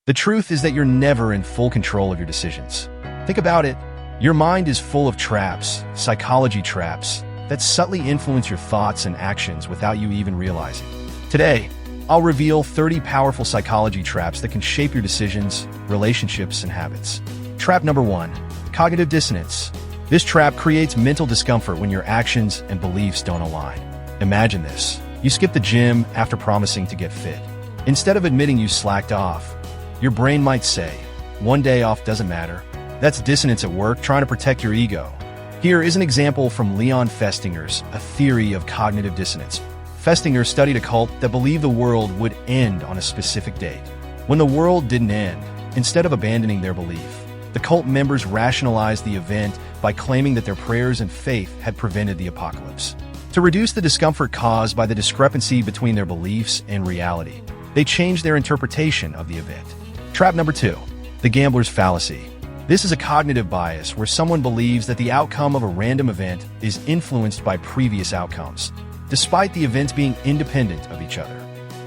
The truth is that you're never in full control of your decisions. Think about it. Your mind is full of traps, psychology traps, that subtly influence your thoughts and actions without you even realizing. Today, I'll reveal 30 powerful psychology traps that can shape your decisions, relationships, and habits. Trap number 1, cognitive dissonance. This trap creates mental discomfort when your actions and beliefs don't align. Imagine this. You skip the gym after promising to get fit. Instead of admitting you slacked off, your brain might say, one day off doesn't matter. That's dissonance at work, trying to protect your ego. Here is an example from Leon Festinger's A Theory of Cognitive Dissonance. Festinger studied a cult that believed the world would end on a specific date. When the world didn't end, instead of abandoning their belief, the cult members rationalized the event by claiming that their prayers and faith had prevented the apocalypse. To reduce the discomfort caused by the discrepancy between their beliefs and reality, they changed their interpretation of the event. Trap number 2, the Gamblers Fallacy. This is a cognitive bias where someone believes that the outcome of a random event is influenced by previous outcomes, despite the events being independent of each other.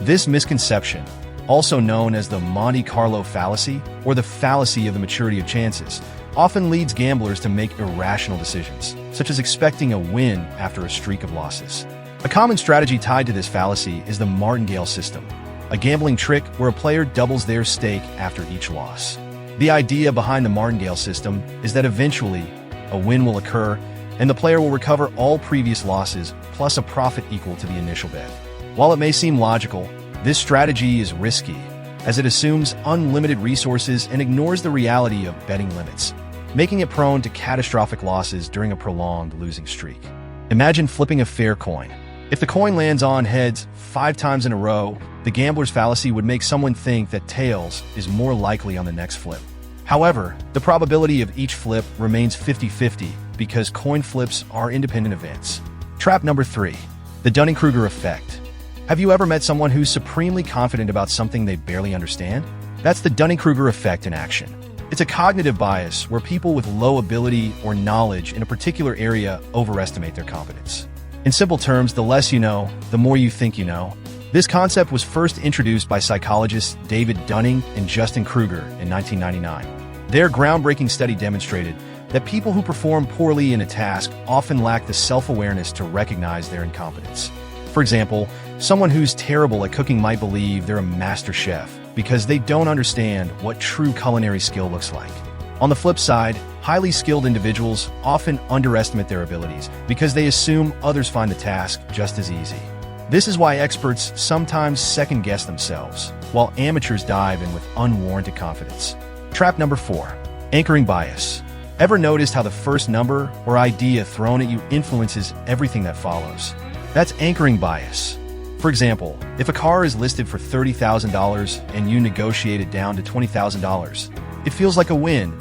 This misconception, also known as the Monte Carlo fallacy or the fallacy of the maturity of chances, often leads gamblers to make irrational decisions, such as expecting a win after a streak of losses. A common strategy tied to this fallacy is the martingale system, a gambling trick where a player doubles their stake after each loss. The idea behind the martingale system is that eventually a win will occur and the player will recover all previous losses plus a profit equal to the initial bet. While it may seem logical, this strategy is risky, as it assumes unlimited resources and ignores the reality of betting limits, making it prone to catastrophic losses during a prolonged losing streak. Imagine flipping a fair coin. If the coin lands on heads 5 times in a row, the gambler's fallacy would make someone think that tails is more likely on the next flip. However, the probability of each flip remains 50-50 because coin flips are independent events. Trap number 3, the Dunning-Krueger Effect. Have you ever met someone who's supremely confident about something they barely understand? That's the Dunning-Krueger Effect in action. It's a cognitive bias where people with low ability or knowledge in a particular area overestimate their competence. In simple terms, the less you know, the more you think you know. This concept was first introduced by psychologists David Dunning and Justin Krueger in 1999. Their groundbreaking study demonstrated that people who perform poorly in a task often lack the self-awareness to recognize their incompetence. For example, someone who's terrible at cooking might believe they're a master chef because they don't understand what true culinary skill looks like. On the flip side, highly skilled individuals often underestimate their abilities because they assume others find the task just as easy. This is why experts sometimes second-guess themselves, while amateurs dive in with unwarranted confidence. Trap number 4, anchoring bias. Ever noticed how the first number or idea thrown at you influences everything that follows? That's anchoring bias. For example, if a car is listed for $30,000 and you negotiate it down to $20,000, it feels like a win,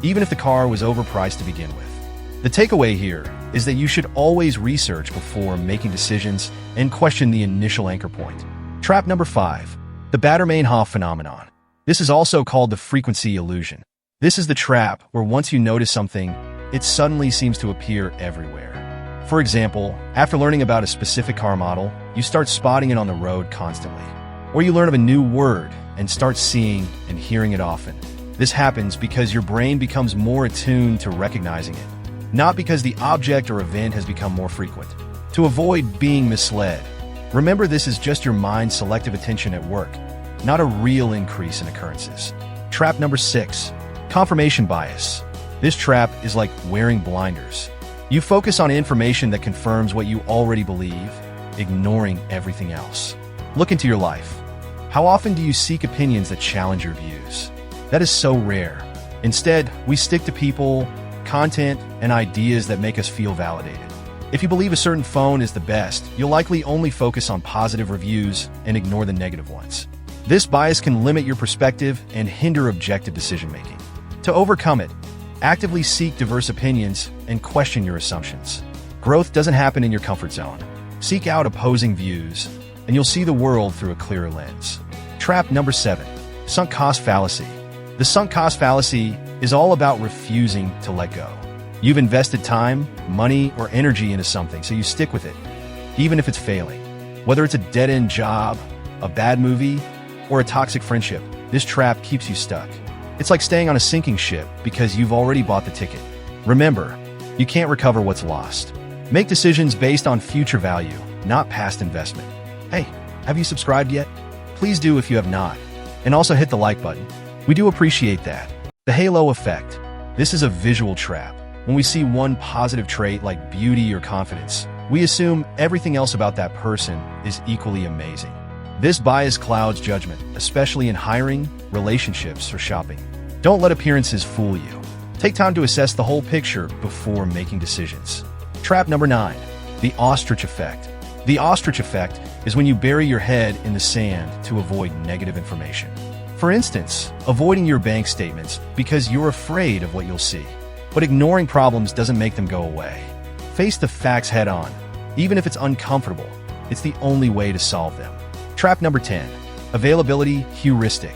even if the car was overpriced to begin with. The takeaway here is that you should always research before making decisions and question the initial anchor point. Trap number 5, the Baader-Meinhof phenomenon. This is also called the frequency illusion. This is the trap where once you notice something, it suddenly seems to appear everywhere. For example, after learning about a specific car model, you start spotting it on the road constantly. Or you learn of a new word and start seeing and hearing it often. This happens because your brain becomes more attuned to recognizing it, not because the object or event has become more frequent. To avoid being misled, remember this is just your mind's selective attention at work, not a real increase in occurrences. Trap number 6, confirmation bias. This trap is like wearing blinders. You focus on information that confirms what you already believe, ignoring everything else. Look into your life. How often do you seek opinions that challenge your views? That is so rare. Instead, we stick to people, content, and ideas that make us feel validated. If you believe a certain phone is the best, you'll likely only focus on positive reviews and ignore the negative ones. This bias can limit your perspective and hinder objective decision-making. To overcome it, actively seek diverse opinions and question your assumptions. Growth doesn't happen in your comfort zone. Seek out opposing views, and you'll see the world through a clearer lens. Trap number 7, sunk cost fallacy. The sunk cost fallacy is all about refusing to let go. You've invested time, money, or energy into something, so you stick with it, even if it's failing. Whether it's a dead-end job, a bad movie, or a toxic friendship, This trap keeps you stuck. It's like staying on a sinking ship because you've already bought the ticket. Remember, you can't recover what's lost. Make decisions based on future value, not past investment. Hey, have you subscribed yet? Please do if you have not. And also hit the like button. We do appreciate that. The halo effect. This is a visual trap. When we see one positive trait like beauty or confidence, we assume everything else about that person is equally amazing. This bias clouds judgment, especially in hiring, relationships, or shopping. Don't let appearances fool you. Take time to assess the whole picture before making decisions. Trap number 9, the Ostrich Effect. The Ostrich Effect is when you bury your head in the sand to avoid negative information. For instance, avoiding your bank statements because you're afraid of what you'll see. But ignoring problems doesn't make them go away. Face the facts head on. Even if it's uncomfortable, it's the only way to solve them. Trap number 10, availability heuristic.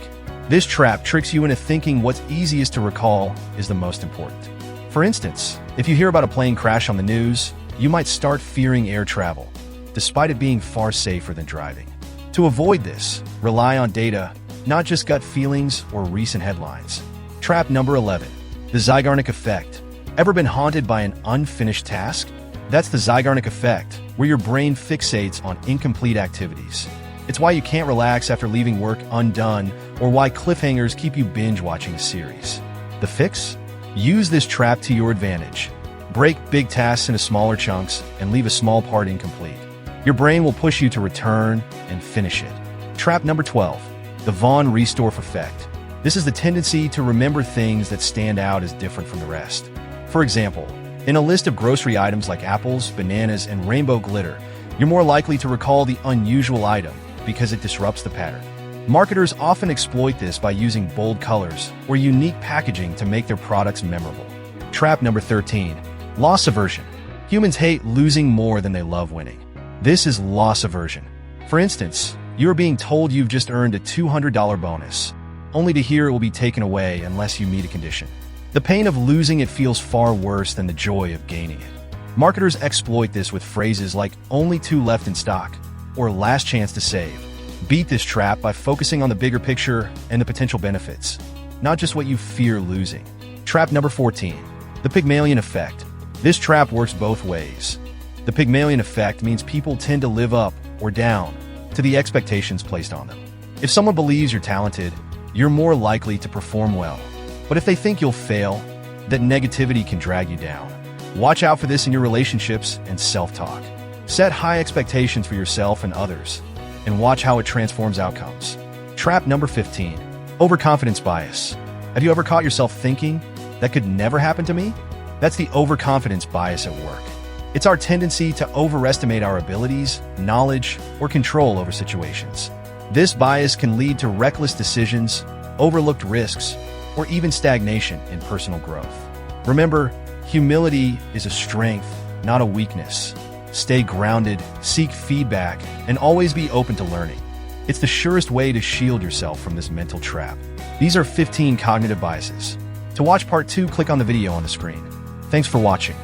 This trap tricks you into thinking what's easiest to recall is the most important. For instance, if you hear about a plane crash on the news, you might start fearing air travel, despite it being far safer than driving. To avoid this, rely on data, not just gut feelings or recent headlines. Trap number 11, the Zynic Effect. Ever been haunted by an unfinished task? That's the Zynic Effect, where your brain fixates on incomplete activities. It's why you can't relax after leaving work undone, or why cliffhangers keep you binge-watching a series. The fix? Use this trap to your advantage. Break big tasks into smaller chunks and leave a small part incomplete. Your brain will push you to return and finish it. Trap number 12, the Restor Effect. This is the tendency to remember things that stand out as different from the rest. For example, in a list of grocery items like apples, bananas, and rainbow glitter, you're more likely to recall the unusual item because it disrupts the pattern. Marketers often exploit this by using bold colors or unique packaging to make their products memorable. Trap number 13, loss aversion. Humans hate losing more than they love winning. This is loss aversion. For instance, you're being told you've just earned a $200 bonus, only to hear it will be taken away unless you meet a condition. The pain of losing it feels far worse than the joy of gaining it. Marketers exploit this with phrases like only 2 left in stock or last chance to save. Beat this trap by focusing on the bigger picture and the potential benefits, not just what you fear losing. Trap number 14, the Pigmon Effect. This trap works both ways. The Pigmon Effect means people tend to live up or down to the expectations placed on them. If someone believes you're talented, you're more likely to perform well. But if they think you'll fail, that negativity can drag you down. Watch out for this in your relationships and self-talk. Set high expectations for yourself and others, and watch how it transforms outcomes. Trap number 15, overconfidence bias. Have you ever caught yourself thinking, that could never happen to me? That's the overconfidence bias at work. It's our tendency to overestimate our abilities, knowledge, or control over situations. This bias can lead to reckless decisions, overlooked risks, or even stagnation in personal growth. Remember, humility is a strength, not a weakness. Stay grounded, seek feedback, and always be open to learning. It's the surest way to shield yourself from this mental trap. These are 15 cognitive biases. To watch part 2, click on the video on the screen. Thanks for watching.